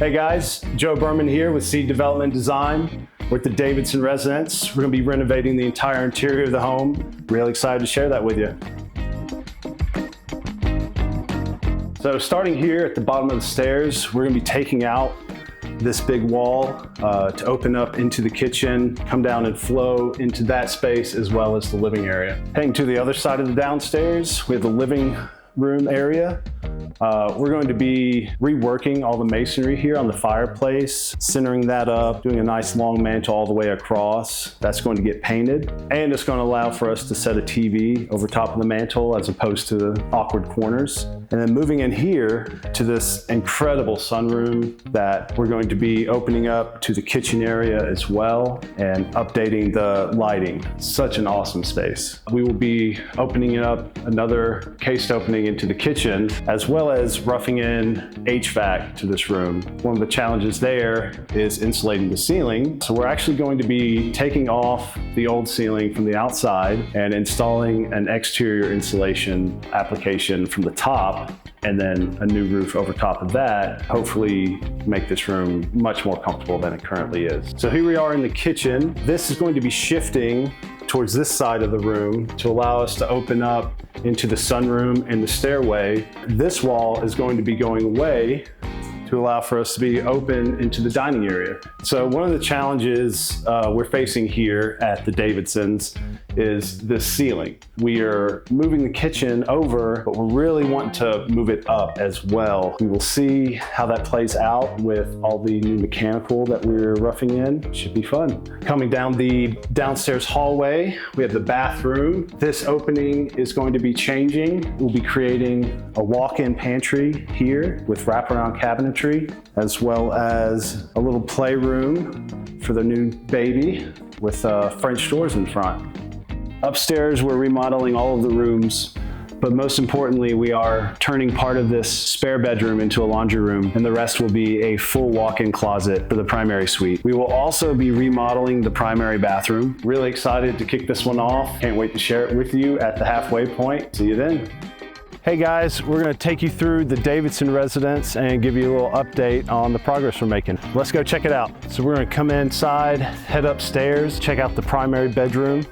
Hey guys, Joe Berman here with Seed Development Design. We're at the Davidson residence. We're going to be renovating the entire interior of the home. Really excited to share that with you. So starting here at the bottom of the stairs, we're going to be taking out this big wall to open up into the kitchen, come down and flow into that space as well as the living area. Heading to the other side of the downstairs, we have the living room area. We're going to be reworking all the masonry here on the fireplace, centering that up, doing a nice long mantle all the way across. That's going to get painted, and it's going to allow for us to set a TV over top of the mantle as opposed to the awkward corners. And then moving in here to this incredible sunroom that we're going to be opening up to the kitchen area as well and updating the lighting. Such an awesome space. We will be opening up another cased opening into the kitchen as well as roughing in HVAC to this room. One of the challenges there is insulating the ceiling. So we're actually going to be taking off the old ceiling from the outside and installing an exterior insulation application from the top, and then a new roof over top of that, hopefully make this room much more comfortable than it currently is. So here we are in the kitchen. This is going to be shifting towards this side of the room to allow us to open up into the sunroom and the stairway. This wall is going to be going away to allow for us to be open into the dining area. So one of the challenges we're facing here at the Davidsons is this ceiling. We are moving the kitchen over, but we're really wanting to move it up as well. We will see how that plays out with all the new mechanical that we're roughing in. Should be fun. Coming down the downstairs hallway, we have the bathroom. This opening is going to be changing. We'll be creating a walk-in pantry here with wraparound cabinetry, as well as a little playroom for the new baby with French doors in front. Upstairs, we're remodeling all of the rooms, but most importantly, we are turning part of this spare bedroom into a laundry room, and the rest will be a full walk-in closet for the primary suite. We will also be remodeling the primary bathroom. Really excited to kick this one off. Can't wait to share it with you at the halfway point. See you then. Hey guys, we're gonna take you through the Davidson residence and give you a little update on the progress we're making. Let's go check it out. So we're gonna come inside, head upstairs, check out the primary bedroom.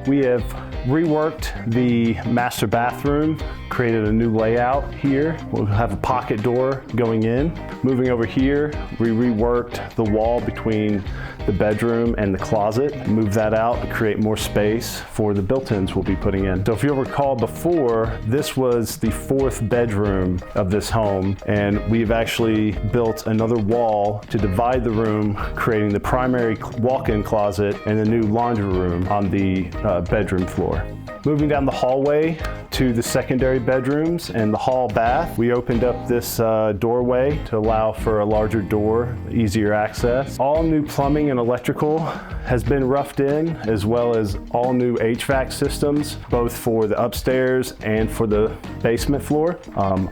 We have reworked the master bathroom, created a new layout here. We'll have a pocket door going in. Moving over here, we reworked the wall between the bedroom and the closet. Move that out to create more space for the built-ins we'll be putting in. So if you'll recall before, this was the fourth bedroom of this home, and we've actually built another wall to divide the room, creating the primary walk-in closet and the new laundry room on the bedroom floor. Moving down the hallway to the secondary bedrooms and the hall bath, we opened up this doorway to allow for a larger door, easier access. All new plumbing and electrical has been roughed in, as well as all new HVAC systems, both for the upstairs and for the basement floor.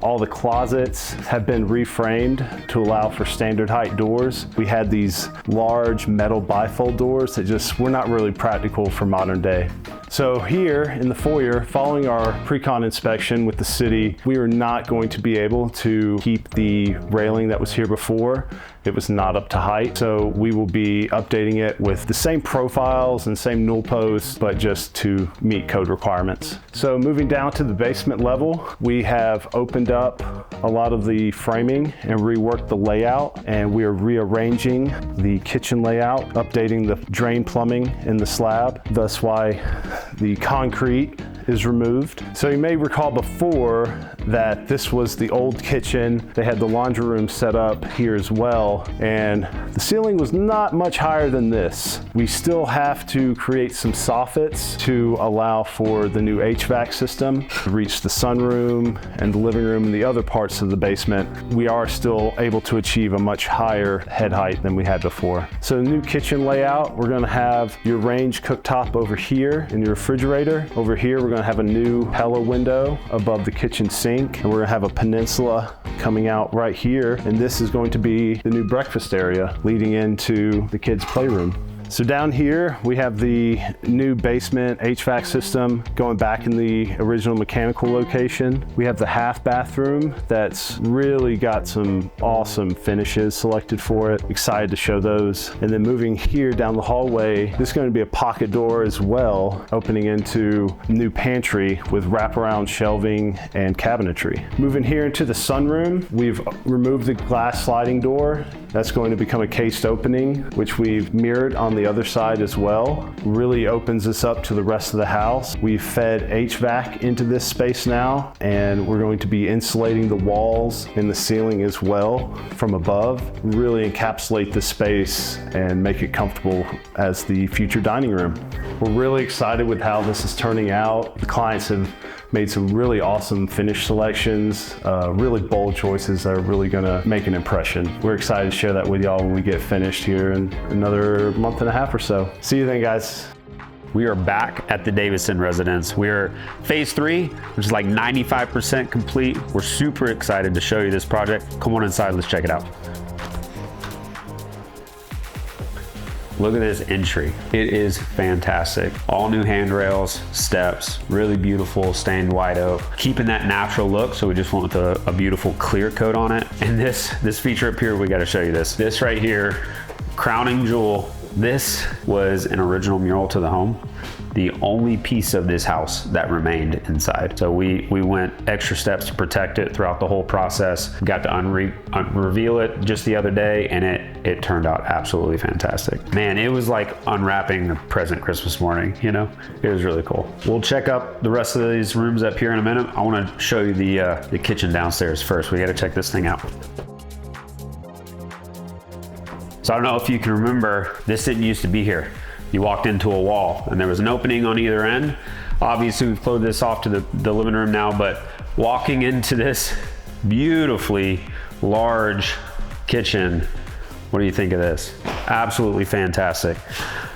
All the closets have been reframed to allow for standard height doors. We had these large metal bifold doors that just were not really practical for modern day. So here in the foyer, following our pre-con inspection with the city, we were not going to be able to keep the railing that was here before. It was not up to height, so we will be updating it with the same profiles and same newel posts, but just to meet code requirements. So moving down to the basement level, we have opened up a lot of the framing and reworked the layout, and we are rearranging the kitchen layout, updating the drain plumbing in the slab, thus why the concrete is removed. So you may recall before that this was the old kitchen. They had the laundry room set up here as well, and the ceiling was not much higher than this. We still have to create some soffits to allow for the new HVAC system to reach the sunroom and the living room and the other parts of the basement. We are still able to achieve a much higher head height than we had before. So the new kitchen layout, we're gonna have your range cooktop over here and your refrigerator. Over here, we're gonna have a new Pella window above the kitchen sink, and we're gonna have a peninsula coming out right here, and this is going to be the new breakfast area leading into the kids' playroom. So down here, we have the new basement HVAC system going back in the original mechanical location. We have the half bathroom that's really got some awesome finishes selected for it. Excited to show those. And then moving here down the hallway, this is going to be a pocket door as well, opening into a new pantry with wraparound shelving and cabinetry. Moving here into the sunroom, we've removed the glass sliding door. That's going to become a cased opening, which we've mirrored on the other side as well. Really opens us up to the rest of the house. We've fed HVAC into this space now, and we're going to be insulating the walls and the ceiling as well from above. Really encapsulate the space and make it comfortable as the future dining room. We're really excited with how this is turning out. The clients have made some really awesome finish selections, really bold choices that are really gonna make an impression. We're excited to share that with y'all when we get finished here in another month and a half or so. See you then, guys. We are back at the Davidson residence. We're phase 3, which is like 95% complete. We're super excited to show you this project. Come on inside, let's check it out. Look at this entry. It is fantastic. All new handrails, steps, really beautiful stained white oak. Keeping that natural look, so we just went with a beautiful clear coat on it. And this feature up here, we gotta show you this. This right here, crowning jewel. This was an original mural to the home. The only piece of this house that remained inside. So we went extra steps to protect it throughout the whole process. Got to reveal it just the other day, and it turned out absolutely fantastic. Man, it was like unwrapping a present Christmas morning, you know? It was really cool. We'll check up the rest of these rooms up here in a minute. I wanna show you the kitchen downstairs first. We gotta check this thing out. So I don't know if you can remember, this didn't used to be here. You walked into a wall and there was an opening on either end. Obviously we've closed this off to the living room now, but walking into this beautifully large kitchen, what do you think of this? Absolutely fantastic.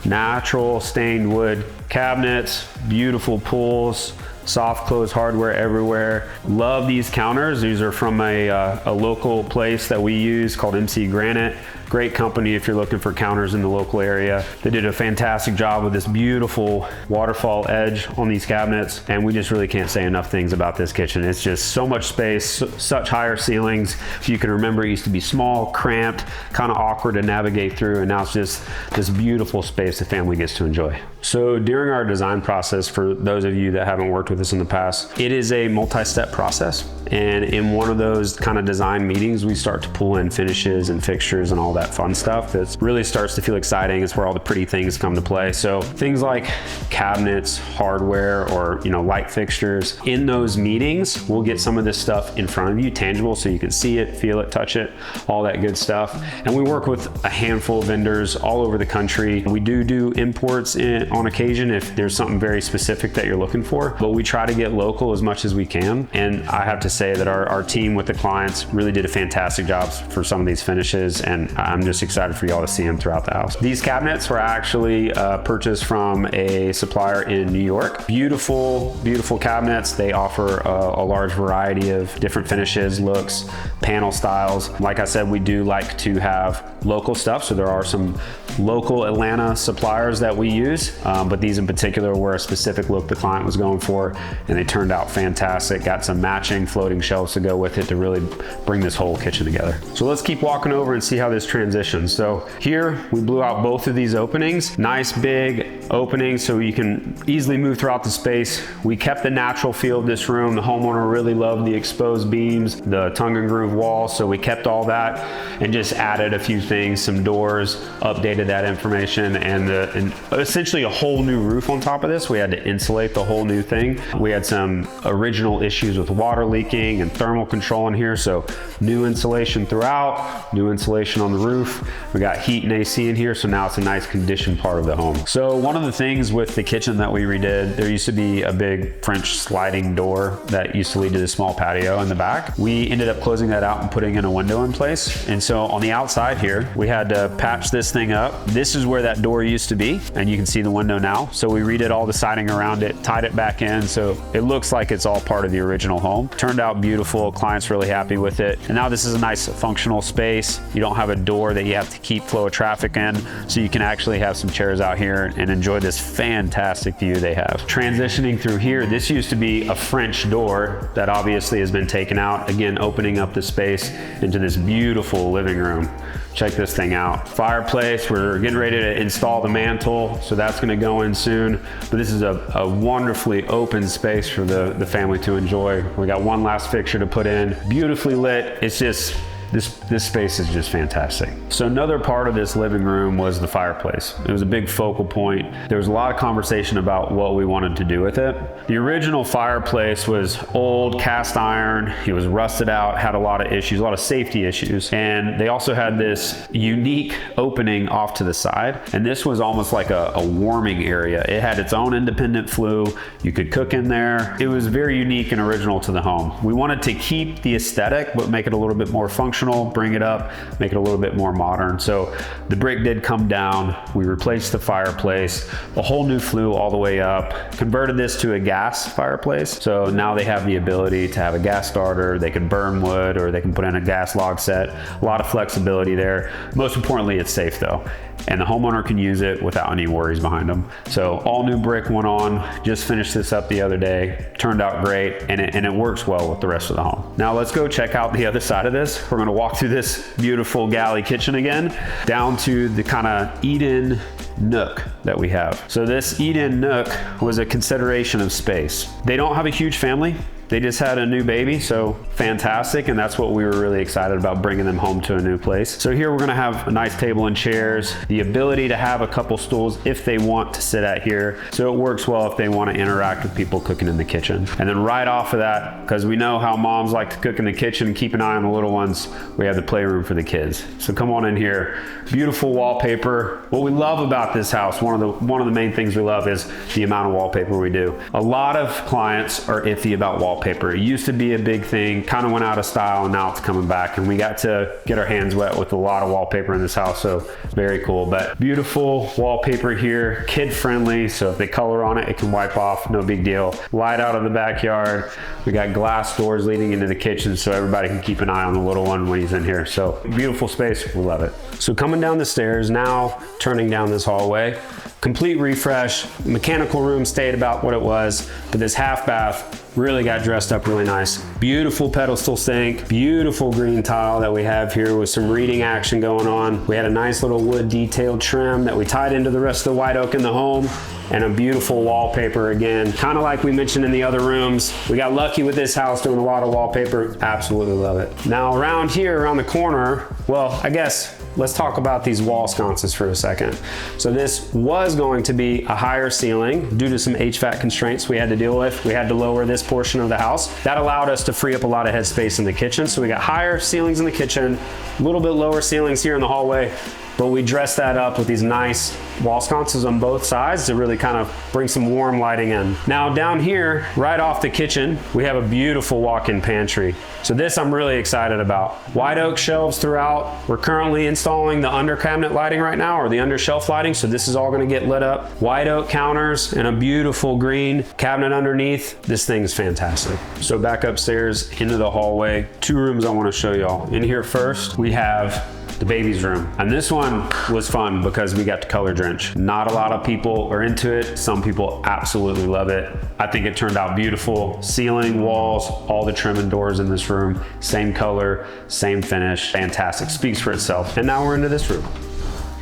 Natural stained wood cabinets, beautiful pulls, soft close hardware everywhere. Love these counters. These are from a local place that we use called MC Granite. Great company if you're looking for counters in the local area. They did a fantastic job with this beautiful waterfall edge on these cabinets, and we just really can't say enough things about this kitchen. It's just so much space, such higher ceilings. If you can remember, it used to be small, cramped, kind of awkward to navigate through, and now it's just this beautiful space the family gets to enjoy. So during our design process, for those of you that haven't worked with us in the past, it is a multi-step process. And in one of those kind of design meetings, we start to pull in finishes and fixtures and all that fun stuff that really starts to feel exciting. It's where all the pretty things come to play. So things like cabinets, hardware, or light fixtures. In those meetings, we'll get some of this stuff in front of you, tangible, so you can see it, feel it, touch it, all that good stuff. And we work with a handful of vendors all over the country. We do imports on occasion if there's something very specific that you're looking for, but we try to get local as much as we can. And I have to say that our team with the clients really did a fantastic job for some of these finishes, and I'm just excited for y'all to see them throughout the house. These cabinets were actually purchased from a supplier in New York. Beautiful, beautiful cabinets. They offer a large variety of different finishes, looks, panel styles. Like I said, we do like to have local stuff, so there are some local Atlanta suppliers that we use, but these in particular were a specific look the client was going for, and they turned out fantastic. Got some matching floating shelves to go with it to really bring this whole kitchen together. So let's keep walking over and see how this transitions. So here we blew out both of these openings. Nice big openings so you can easily move throughout the space. We kept the natural feel of this room. The homeowner really loved the exposed beams, the tongue and groove wall, so we kept all that and just added a few things, some doors, updated that information, and essentially a whole new roof on top of this. We had to insulate the whole new thing. We had some original issues with water leaking and thermal control in here, so new insulation throughout, new insulation on the roof. We got heat and AC in here, so now it's a nice conditioned part of the home. So one of the things with the kitchen that we redid, there used to be a big French sliding door that used to lead to this small patio in the back. We ended up closing that out and putting in a window in place. And so on the outside here, we had to patch this thing up. This is where that door used to be, and you can see the window now. So we redid all the siding around it, tied it back in, so it looks like it's all part of the original home. Turned out beautiful, client's really happy with it. And now this is a nice functional space. You don't have a door that you have to keep flow of traffic in, so you can actually have some chairs out here and enjoy this fantastic view they have. Transitioning through here, this used to be a French door that obviously has been taken out. Again, opening up the space into this beautiful living room. Check this thing out. Fireplace, we're getting ready to install the mantle, so that's gonna go in soon. But this is a wonderfully open space for the family to enjoy. We got one last fixture to put in. Beautifully lit. It's just, this space is just fantastic. So another part of this living room was the fireplace. It was a big focal point. There was a lot of conversation about what we wanted to do with it. The original fireplace was old cast iron. It was rusted out, had a lot of issues, a lot of safety issues. And they also had this unique opening off to the side. And this was almost like a warming area. It had its own independent flue. You could cook in there. It was very unique and original to the home. We wanted to keep the aesthetic, but make it a little bit more functional, bring it up, make it a little bit more modern. So the brick did come down. We replaced the fireplace, a whole new flue all the way up, converted this to a gas fireplace. So now they have the ability to have a gas starter. They can burn wood, or they can put in a gas log set. A lot of flexibility there. Most importantly, it's safe though, and the homeowner can use it without any worries behind them. So all new brick went on. Just finished this up the other day. Turned out great, and it works well with the rest of the home. Now let's go check out the other side of this. We're gonna walk through this beautiful galley kitchen again, down to the kind of eat-in nook that we have. So this eat-in nook was a consideration of space. They don't have a huge family. They just had a new baby, so fantastic, and that's what we were really excited about, bringing them home to a new place. So here we're gonna have a nice table and chairs, the ability to have a couple stools if they want to sit at here, so it works well if they wanna interact with people cooking in the kitchen. And then right off of that, because we know how moms like to cook in the kitchen, keep an eye on the little ones, we have the playroom for the kids. So come on in here. Beautiful wallpaper. What we love about this house, one of the main things we love is the amount of wallpaper we do. A lot of clients are iffy about wallpaper. It used to be a big thing, kind of went out of style, and now it's coming back, and we got to get our hands wet with a lot of wallpaper in this house, so very cool. But beautiful wallpaper here, kid friendly, so if they color on it, it can wipe off, no big deal. Light out of the backyard. We got glass doors leading into the kitchen, so everybody can keep an eye on the little one when he's in here. So beautiful space, we love it. So coming down the stairs, now turning down this hallway, complete refresh. Mechanical room stayed about what it was, but this half bath really got dressed up really nice. Beautiful pedestal sink, beautiful green tile that we have here with some reading action going on. We had a nice little wood detailed trim that we tied into the rest of the white oak in the home, and a beautiful wallpaper again. Kind of like we mentioned in the other rooms. We got lucky with this house doing a lot of wallpaper. Absolutely love it. Now around here, around the corner, well, I guess let's talk about these wall sconces for a second. So this was going to be a higher ceiling due to some HVAC constraints we had to deal with. We had to lower this portion of the house. That allowed us to free up a lot of headspace in the kitchen. So we got higher ceilings in the kitchen, a little bit lower ceilings here in the hallway, but we dressed that up with these nice wall sconces on both sides to really kind of bring some warm lighting in. Now down here, right off the kitchen, we have a beautiful walk-in pantry. So this I'm really excited about. White oak shelves throughout. We're currently installing the under cabinet lighting right now, or the under shelf lighting, so this is all gonna get lit up. White oak counters and a beautiful green cabinet underneath. This thing's fantastic. So back upstairs into the hallway, 2 rooms I wanna show y'all. In here first, we have the baby's room. And this one was fun because we got to color drench. Not a lot of people are into it. Some people absolutely love it. I think it turned out beautiful. Ceiling, walls, all the trim and doors in this room, same color, same finish, fantastic. Speaks for itself. And now we're into this room.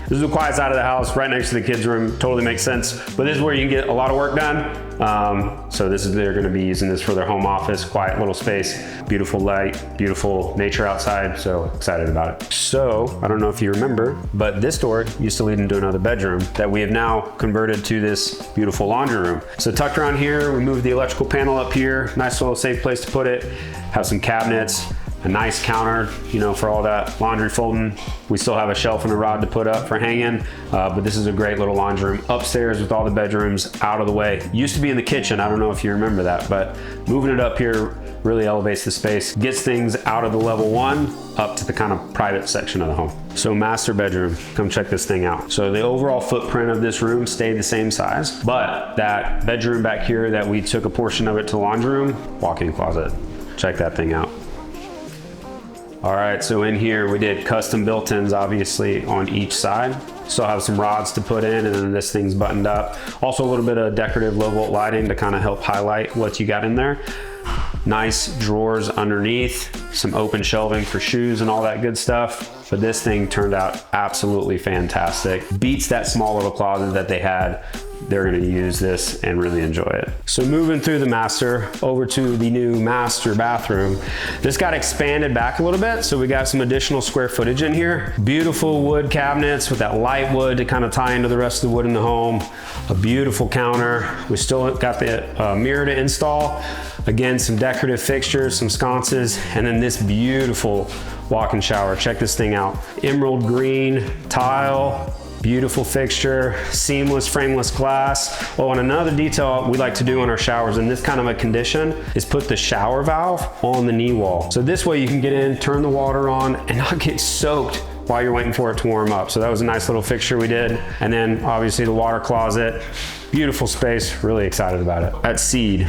This is the quiet side of the house, right next to the kids' room. Totally makes sense. But this is where you can get a lot of work done. So they're gonna be using this for their home office, quiet little space, beautiful light, beautiful nature outside. So excited about it. So I don't know if you remember, but this door used to lead into another bedroom that we have now converted to this beautiful laundry room. So tucked around here, we moved the electrical panel up here. Nice little safe place to put it. Have some cabinets, a nice counter, you know, for all that laundry folding. We still have a shelf and a rod to put up for hanging, but this is a great little laundry room upstairs with all the bedrooms out of the way. Used to be in the kitchen, I don't know if you remember that, but moving it up here really elevates the space, gets things out of the level 1 up to the kind of private section of the home. So master bedroom, come check this thing out. So the overall footprint of this room stayed the same size, but that bedroom back here that we took a portion of it to laundry room, walk-in closet. Check that thing out. All right, so in here we did custom built-ins obviously on each side. Still have some rods to put in, and then this thing's buttoned up. Also a little bit of decorative low volt lighting to kind of help highlight what you got in there. Nice drawers underneath, some open shelving for shoes and all that good stuff. But this thing turned out absolutely fantastic. Beats that small little closet that they had. They're gonna use this and really enjoy it. So moving through the master over to the new master bathroom. This got expanded back a little bit, so we got some additional square footage in here. Beautiful wood cabinets with that light wood to kind of tie into the rest of the wood in the home. A beautiful counter. We still got the mirror to install. Again, some decorative fixtures, some sconces, and then this beautiful walk-in shower. Check this thing out. Emerald green tile. Beautiful fixture, seamless frameless glass. Oh, and another detail we like to do on our showers in this kind of a condition is put the shower valve on the knee wall. So this way you can get in, turn the water on, and not get soaked while you're waiting for it to warm up. So that was a nice little fixture we did. And then obviously the water closet. Beautiful space, really excited about it. At Seed,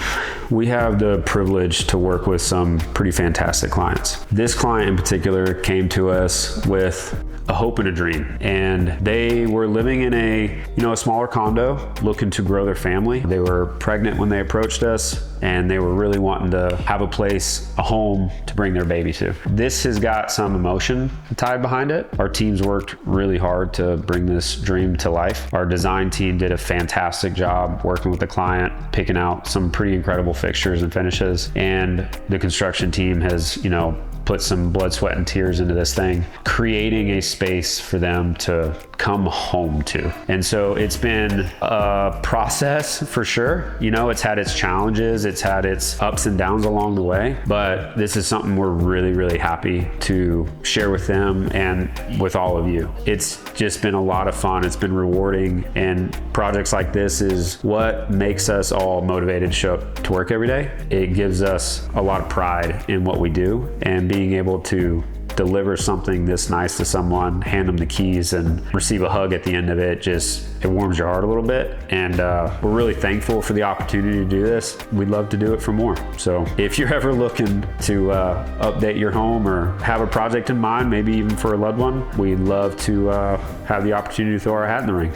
we have the privilege to work with some pretty fantastic clients. This client in particular came to us with a hope and a dream, and they were living in a smaller condo, looking to grow their family. They were pregnant when they approached us, and they were really wanting to have a place, a home to bring their baby to. This has got some emotion tied behind it. Our teams worked really hard to bring this dream to life. Our design team did a fantastic job working with the client, picking out some pretty incredible fixtures and finishes, and the construction team has, put some blood, sweat, and tears into this thing, creating a space for them to come home to. And so it's been a process for sure. It's had its challenges, it's had its ups and downs along the way, but this is something we're really, really happy to share with them and with all of you. It's just been a lot of fun. It's been rewarding, and projects like this is what makes us all motivated to show up to work every day. It gives us a lot of pride in what we do, and being able to deliver something this nice to someone, hand them the keys and receive a hug at the end of it, it warms your heart a little bit. And we're really thankful for the opportunity to do this. We'd love to do it for more. So if you're ever looking to update your home or have a project in mind, maybe even for a loved one, we'd love to have the opportunity to throw our hat in the ring.